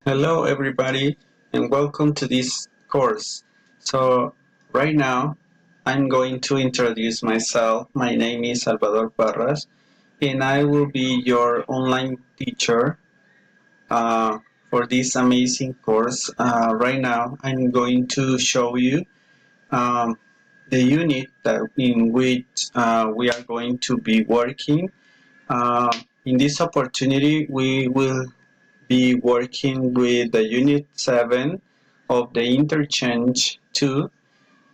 Hello everybody and welcome to this course. So right now I'm going to introduce myself. My name is Salvador Parras and I will be your online teacher for this amazing course. Right now I'm going to show you um, the unit in which we are going to be working. In this opportunity we will be working with the Unit 7 of the Interchange 2,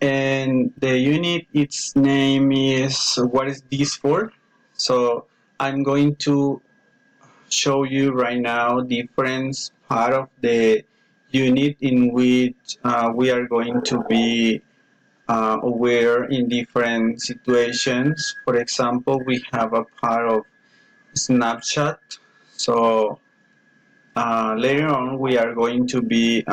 and the unit, its name is What is this for? So I'm going to show you right now different part of the unit in which we are going to be aware in different situations. For example, we have a part of snapshot. So later on, we are going to be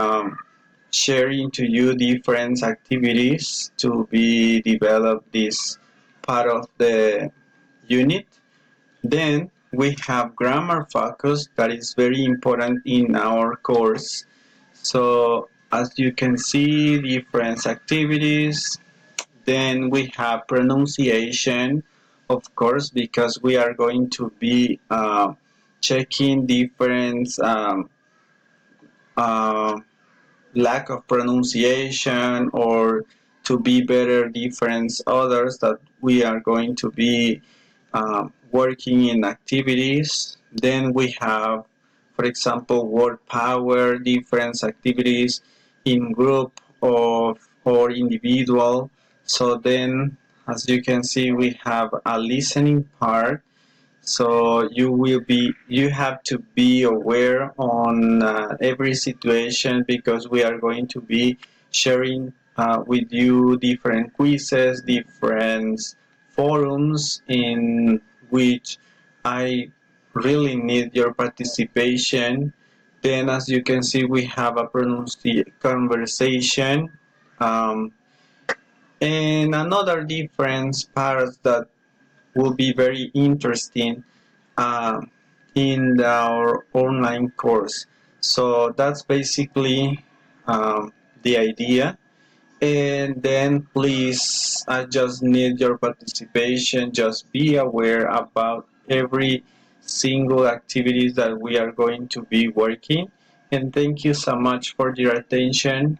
sharing to you different activities to be developed this part of the unit. Then we have grammar focus that is very important in our course. So as you can see, different activities. Then we have pronunciation, of course, because we are going to be checking different uh, lack of pronunciation or to be better difference others that we are going to be working in activities. Then we have, for example, word power, different activities in group of or individual. So then, as you can see, we have a listening part, so you have to be aware on every situation because we are going to be sharing with you different quizzes, different forums in which I really need your participation. Then, as you can see, we have a conversation. Um, and another difference parts that will be very interesting uh, in our online course. So that's basically the idea. And then please, I just need your participation. Just be aware about every single activities that we are going to be working. And thank you so much for your attention.